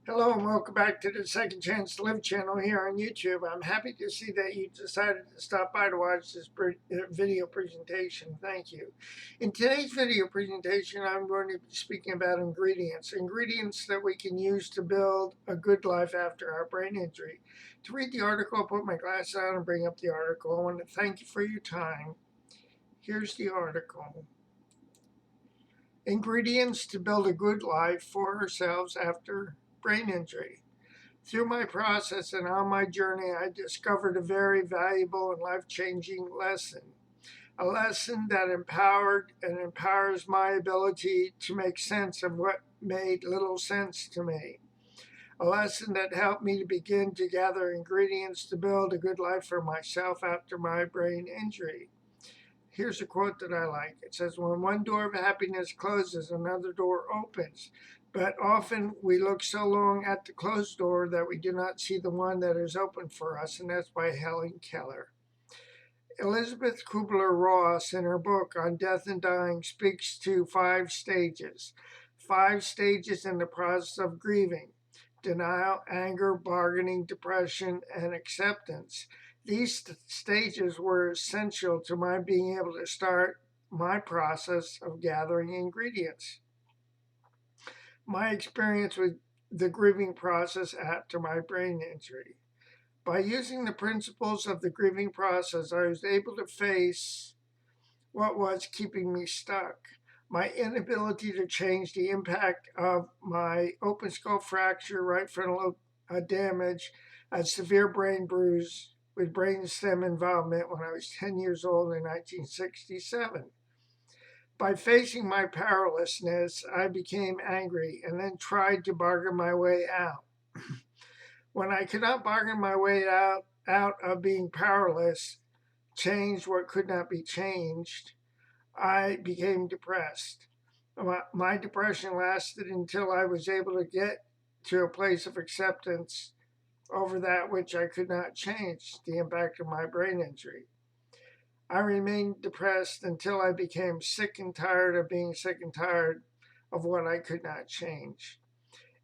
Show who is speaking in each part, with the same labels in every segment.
Speaker 1: Hello and welcome back to the Second Chance to Live channel here on YouTube. I'm happy to see that you decided to stop by to watch this video presentation. Thank you. In today's video presentation, I'm going to be speaking about ingredients that we can use to build a good life after our brain injury. To read the article, I'll put my glasses on and bring up the article. I want to thank you for your time. Here's the article. Ingredients to build a good life for ourselves after brain injury. Through my process and on my journey, I discovered a very valuable and life-changing lesson. A lesson that empowered and empowers my ability to make sense of what made little sense to me. A lesson that helped me to begin to gather ingredients to build a good life for myself after my brain injury. Here's a quote that I like. It says, "When one door of happiness closes, another door opens. But often we look so long at the closed door that we do not see the one that is open for us," and that's by Helen Keller. Elizabeth Kubler-Ross, in her book on death and dying, speaks to 5 stages. 5 stages in the process of grieving: denial, anger, bargaining, depression, and acceptance. These stages were essential to my being able to start my process of gathering ingredients. My experience with the grieving process after my brain injury. By using the principles of the grieving process, I was able to face what was keeping me stuck. My inability to change the impact of my open skull fracture, right frontal damage, a severe brain bruise with brainstem involvement when I was 10 years old in 1967. By facing my powerlessness, I became angry and then tried to bargain my way out. When I could not bargain my way out of being powerless, change what could not be changed, I became depressed. My depression lasted until I was able to get to a place of acceptance over that which I could not change, the impact of my brain injury. I remained depressed until I became sick and tired of being sick and tired of what I could not change.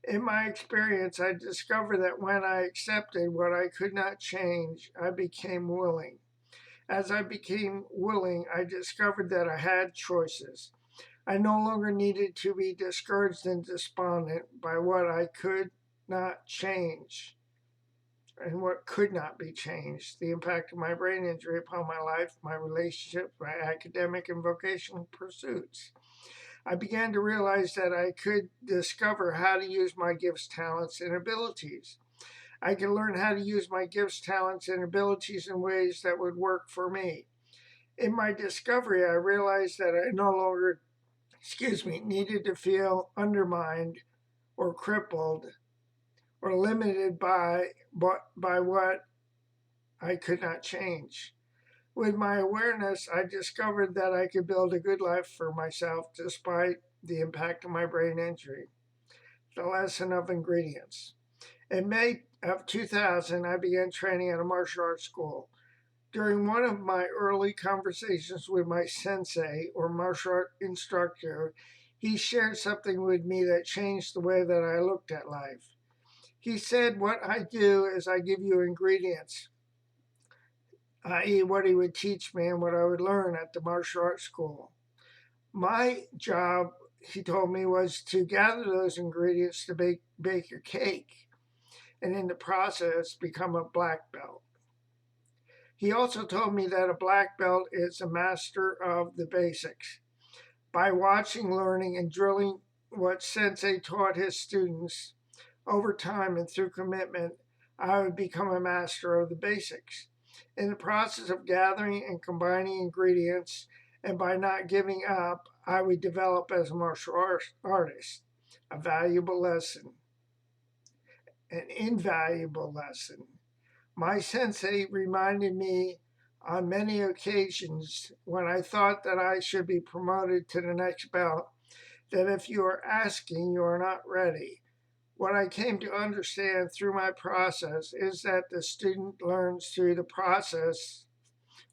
Speaker 1: In my experience, I discovered that when I accepted what I could not change, I became willing. As I became willing, I discovered that I had choices. I no longer needed to be discouraged and despondent by what I could not change and what could not be changed. The impact of my brain injury upon my life, my relationships, my academic and vocational pursuits. I began to realize that I could discover how to use my gifts, talents, and abilities. I could learn how to use my gifts, talents, and abilities in ways that would work for me. In my discovery, I realized that I no longer, needed to feel undermined or crippled or limited by what I could not change. With my awareness, I discovered that I could build a good life for myself despite the impact of my brain injury. The lesson of ingredients. In May of 2000, I began training at a martial arts school. During one of my early conversations with my sensei or martial art instructor, he shared something with me that changed the way that I looked at life. He said, "What I do is I give you ingredients," i.e., what he would teach me and what I would learn at the martial arts school. My job, he told me, was to gather those ingredients to bake a cake, and in the process, become a black belt. He also told me that a black belt is a master of the basics. By watching, learning, and drilling what Sensei taught his students over time and through commitment, I would become a master of the basics. In the process of gathering and combining ingredients, and by not giving up, I would develop as a martial artist. A valuable lesson, an invaluable lesson. My sensei reminded me on many occasions when I thought that I should be promoted to the next belt that if you are asking, you are not ready. What I came to understand through my process is that the student learns through the process,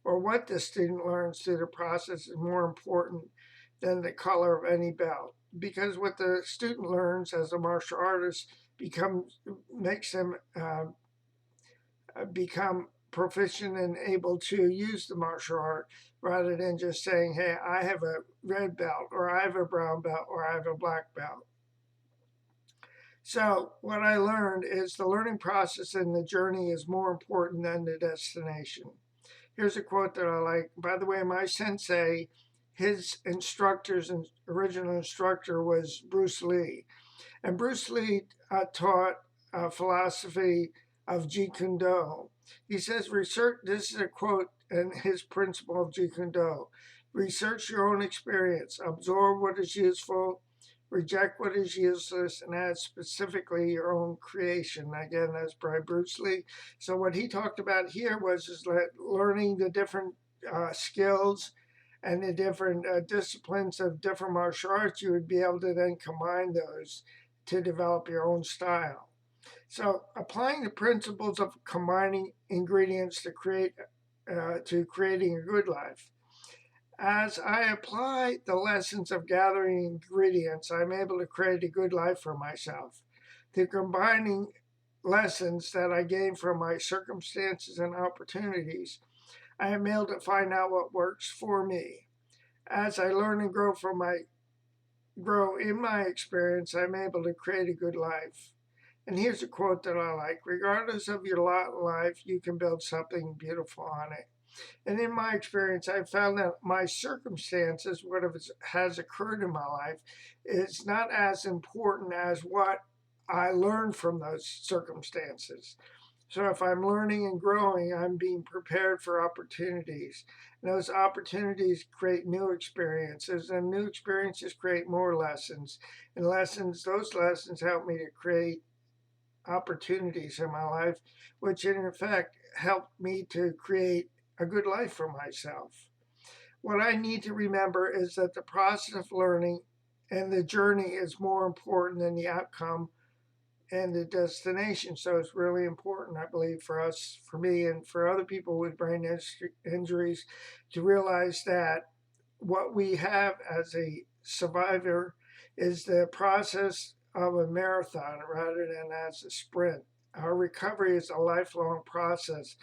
Speaker 1: or what the student learns through the process is more important than the color of any belt. Because what the student learns as a martial artist makes them become proficient and able to use the martial art rather than just saying, hey, I have a red belt or I have a brown belt or I have a black belt. So what I learned is the learning process and the journey is more important than the destination. Here's a quote that I like. By the way, my sensei, his original instructor was Bruce Lee. And Bruce Lee taught a philosophy of Jeet Kune Do. He says, research, this is a quote and his principle of Jeet Kune Do. Research your own experience, absorb what is useful, reject what is useless, and add specifically your own creation. Again, that's by Bruce Lee. So what he talked about here was learning the different skills and the different disciplines of different martial arts. You would be able to then combine those to develop your own style. So applying the principles of combining ingredients to creating a good life. As I apply the lessons of gathering ingredients, I'm able to create a good life for myself. Through combining lessons that I gain from my circumstances and opportunities, I am able to find out what works for me. As I learn and grow in my experience, I'm able to create a good life. And here's a quote that I like. Regardless of your lot in life, you can build something beautiful on it. And in my experience, I've found that my circumstances, whatever has occurred in my life, is not as important as what I learned from those circumstances. So if I'm learning and growing, I'm being prepared for opportunities. And those opportunities create new experiences, and new experiences create more lessons. And those lessons help me to create opportunities in my life, which in effect help me to create a good life for myself. What I need to remember is that the process of learning and the journey is more important than the outcome and the destination. So it's really important, I believe, for us, for me, and for other people with brain injuries to realize that what we have as a survivor is the process of a marathon rather than as a sprint. Our recovery is a lifelong process.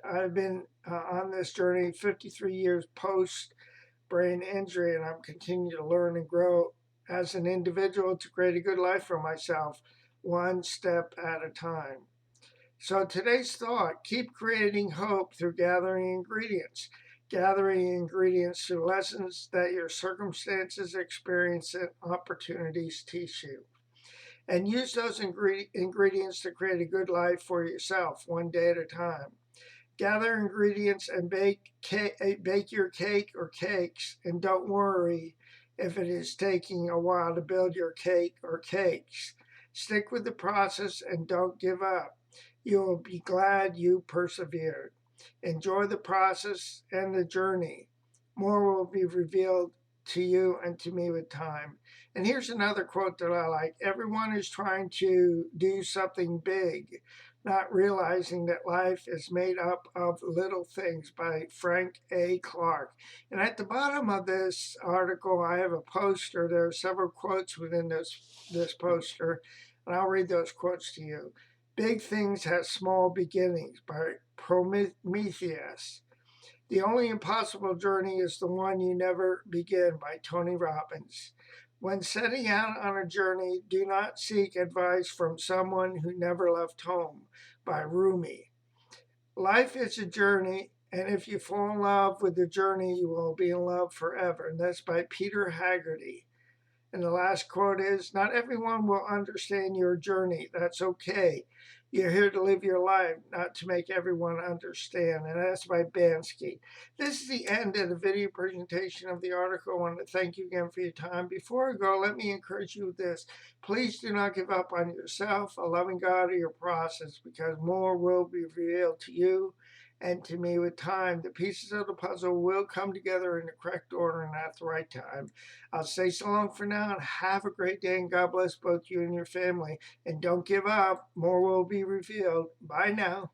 Speaker 1: I've been on this journey 53 years post brain injury, and I'm continuing to learn and grow as an individual to create a good life for myself, one step at a time. So today's thought, keep creating hope through gathering ingredients. Gathering ingredients through lessons that your circumstances, experience, and opportunities teach you. And use those ingredients to create a good life for yourself, one day at a time. Gather ingredients and bake your cake or cakes, and don't worry if it is taking a while to build your cake or cakes. Stick with the process and don't give up. You will be glad you persevered. Enjoy the process and the journey. More will be revealed to you and to me with time. And here's another quote that I like. Everyone is trying to do something big, not realizing that life is made up of little things, by Frank A. Clark. And at the bottom of this article, I have a poster. There are several quotes within this poster, and I'll read those quotes to you. Big Things Have Small Beginnings by Prometheus. The Only Impossible Journey is the One You Never Begin by Tony Robbins. When setting out on a journey, do not seek advice from someone who never left home by Rumi. Life is a journey, and if you fall in love with the journey, you will be in love forever. And that's by Peter Haggerty. And the last quote is, not everyone will understand your journey. That's okay. You're here to live your life, not to make everyone understand. And that's by Bansky. This is the end of the video presentation of the article. I want to thank you again for your time. Before I go, let me encourage you with this. Please do not give up on yourself, a loving God, or your process, because more will be revealed to you and to me with time. The pieces of the puzzle will come together in the correct order and at the right time. I'll say so long for now, and have a great day, and God bless both you and your family. And don't give up. More will be revealed. Bye now.